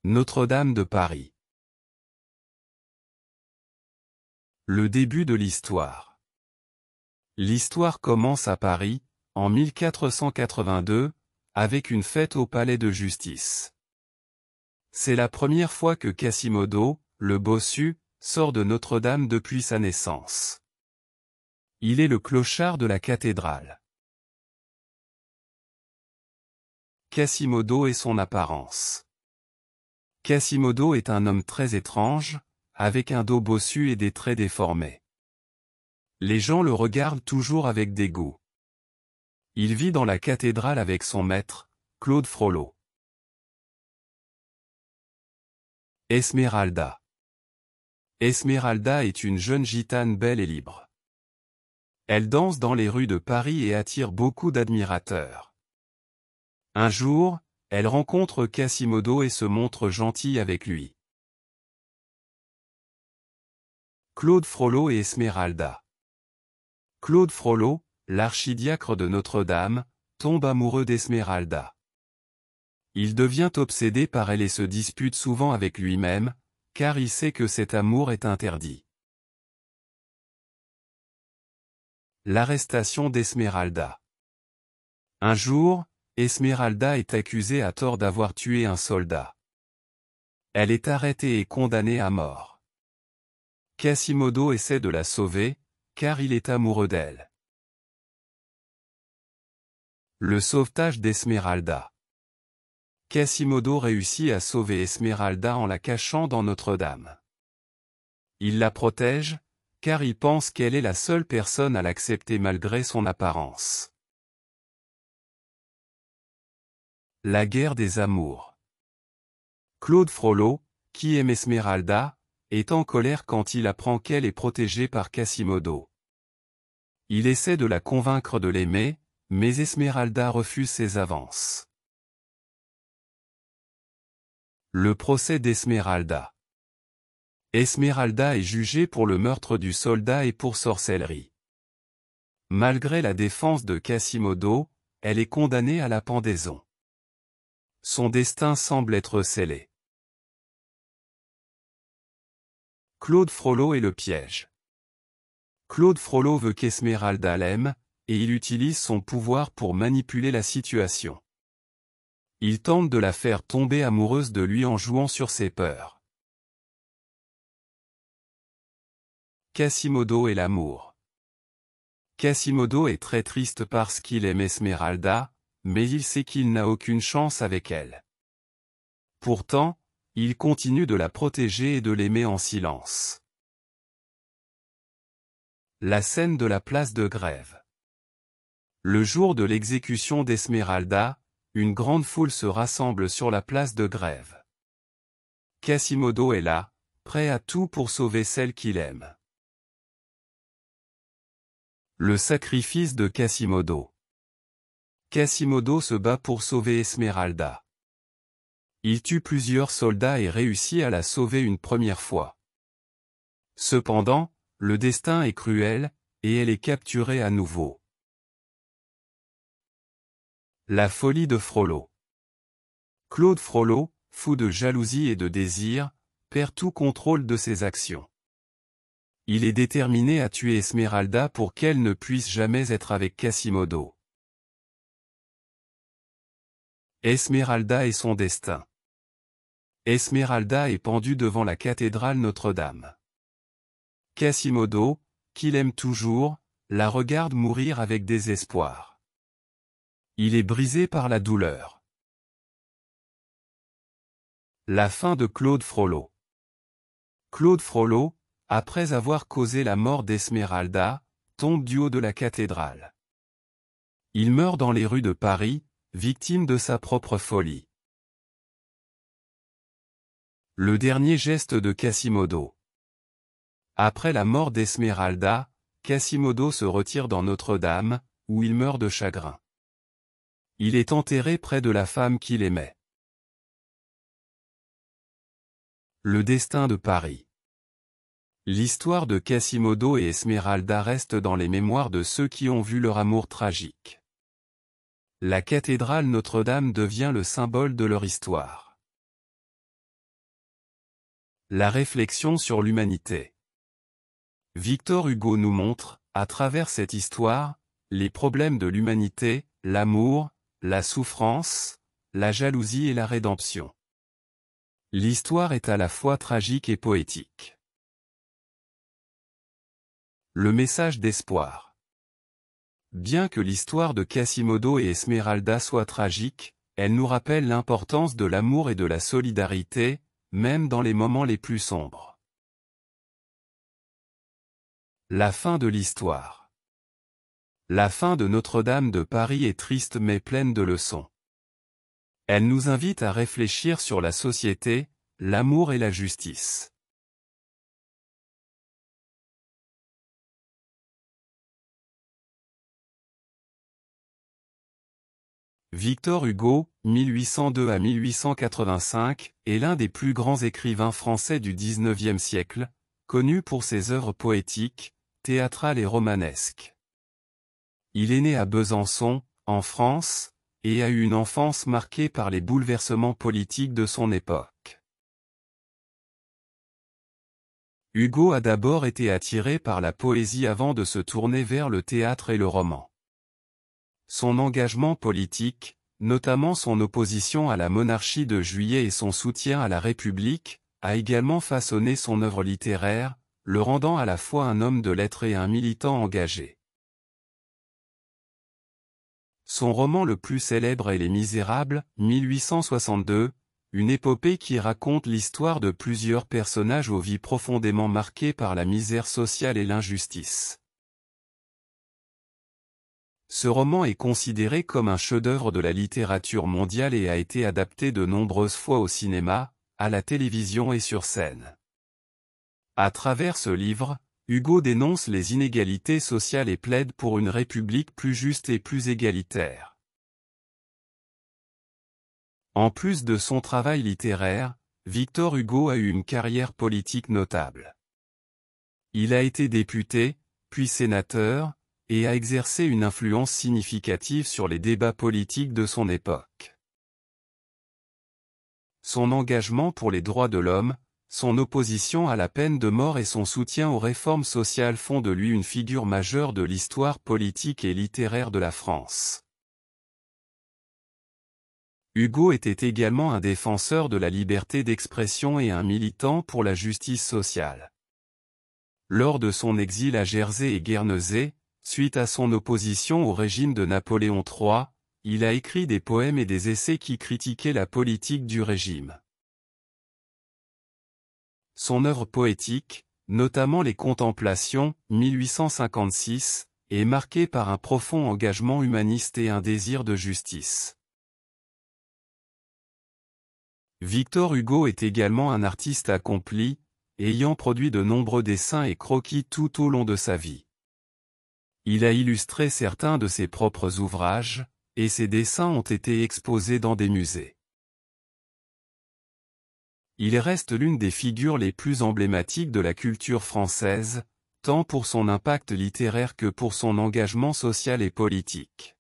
Notre-Dame de Paris. Le début de l'histoire. L'histoire commence à Paris, en 1482, avec une fête au palais de justice. C'est la première fois que Quasimodo, le bossu, sort de Notre-Dame depuis sa naissance. Il est le clochard de la cathédrale. Quasimodo et son apparence. Quasimodo est un homme très étrange, avec un dos bossu et des traits déformés. Les gens le regardent toujours avec dégoût. Il vit dans la cathédrale avec son maître, Claude Frollo. Esmeralda. Esmeralda est une jeune gitane belle et libre. Elle danse dans les rues de Paris et attire beaucoup d'admirateurs. Un jour, elle rencontre Quasimodo et se montre gentille avec lui. Claude Frollo et Esmeralda. Claude Frollo, l'archidiacre de Notre-Dame, tombe amoureux d'Esmeralda. Il devient obsédé par elle et se dispute souvent avec lui-même, car il sait que cet amour est interdit. L'arrestation d'Esmeralda. Un jour, Esmeralda est accusée à tort d'avoir tué un soldat. Elle est arrêtée et condamnée à mort. Quasimodo essaie de la sauver, car il est amoureux d'elle. Le sauvetage d'Esmeralda. Quasimodo réussit à sauver Esmeralda en la cachant dans Notre-Dame. Il la protège, car il pense qu'elle est la seule personne à l'accepter malgré son apparence. La guerre des amours. Claude Frollo, qui aime Esmeralda, est en colère quand il apprend qu'elle est protégée par Quasimodo. Il essaie de la convaincre de l'aimer, mais Esmeralda refuse ses avances. Le procès d'Esmeralda. Esmeralda est jugée pour le meurtre du soldat et pour sorcellerie. Malgré la défense de Quasimodo, elle est condamnée à la pendaison. Son destin semble être scellé. Claude Frollo et le piège. Claude Frollo veut qu'Esmeralda l'aime, et il utilise son pouvoir pour manipuler la situation. Il tente de la faire tomber amoureuse de lui en jouant sur ses peurs. Quasimodo et l'amour. Quasimodo est très triste parce qu'il aime Esmeralda, mais il sait qu'il n'a aucune chance avec elle. Pourtant, il continue de la protéger et de l'aimer en silence. La scène de la place de Grève. Le jour de l'exécution d'Esmeralda, une grande foule se rassemble sur la place de Grève. Quasimodo est là, prêt à tout pour sauver celle qu'il aime. Le sacrifice de Quasimodo. Quasimodo se bat pour sauver Esmeralda. Il tue plusieurs soldats et réussit à la sauver une première fois. Cependant, le destin est cruel, et elle est capturée à nouveau. La folie de Frollo. Claude Frollo, fou de jalousie et de désir, perd tout contrôle de ses actions. Il est déterminé à tuer Esmeralda pour qu'elle ne puisse jamais être avec Quasimodo. Esmeralda et son destin. Esmeralda est pendue devant la cathédrale Notre-Dame. Quasimodo, qu'il aime toujours, la regarde mourir avec désespoir. Il est brisé par la douleur. La fin de Claude Frollo. Claude Frollo, après avoir causé la mort d'Esmeralda, tombe du haut de la cathédrale. Il meurt dans les rues de Paris, victime de sa propre folie. Le dernier geste de Quasimodo. Après la mort d'Esmeralda, Quasimodo se retire dans Notre-Dame, où il meurt de chagrin. Il est enterré près de la femme qu'il aimait. Le destin de Paris. L'histoire de Quasimodo et Esmeralda reste dans les mémoires de ceux qui ont vu leur amour tragique. La cathédrale Notre-Dame devient le symbole de leur histoire. La réflexion sur l'humanité. Victor Hugo nous montre, à travers cette histoire, les problèmes de l'humanité, l'amour, la souffrance, la jalousie et la rédemption. L'histoire est à la fois tragique et poétique. Le message d'espoir. Bien que l'histoire de Quasimodo et Esmeralda soit tragique, elle nous rappelle l'importance de l'amour et de la solidarité, même dans les moments les plus sombres. La fin de l'histoire. La fin de Notre-Dame de Paris est triste mais pleine de leçons. Elle nous invite à réfléchir sur la société, l'amour et la justice. Victor Hugo, 1802 à 1885, est l'un des plus grands écrivains français du XIXe siècle, connu pour ses œuvres poétiques, théâtrales et romanesques. Il est né à Besançon, en France, et a eu une enfance marquée par les bouleversements politiques de son époque. Hugo a d'abord été attiré par la poésie avant de se tourner vers le théâtre et le roman. Son engagement politique, notamment son opposition à la monarchie de Juillet et son soutien à la République, a également façonné son œuvre littéraire, le rendant à la fois un homme de lettres et un militant engagé. Son roman le plus célèbre est Les Misérables, 1862, une épopée qui raconte l'histoire de plusieurs personnages aux vies profondément marquées par la misère sociale et l'injustice. Ce roman est considéré comme un chef-d'œuvre de la littérature mondiale et a été adapté de nombreuses fois au cinéma, à la télévision et sur scène. À travers ce livre, Hugo dénonce les inégalités sociales et plaide pour une république plus juste et plus égalitaire. En plus de son travail littéraire, Victor Hugo a eu une carrière politique notable. Il a été député, puis sénateur, et a exercé une influence significative sur les débats politiques de son époque. Son engagement pour les droits de l'homme, son opposition à la peine de mort et son soutien aux réformes sociales font de lui une figure majeure de l'histoire politique et littéraire de la France. Hugo était également un défenseur de la liberté d'expression et un militant pour la justice sociale. Lors de son exil à Jersey et Guernesey, suite à son opposition au régime de Napoléon III, il a écrit des poèmes et des essais qui critiquaient la politique du régime. Son œuvre poétique, notamment les Contemplations, 1856, est marquée par un profond engagement humaniste et un désir de justice. Victor Hugo est également un artiste accompli, ayant produit de nombreux dessins et croquis tout au long de sa vie. Il a illustré certains de ses propres ouvrages, et ses dessins ont été exposés dans des musées. Il reste l'une des figures les plus emblématiques de la culture française, tant pour son impact littéraire que pour son engagement social et politique.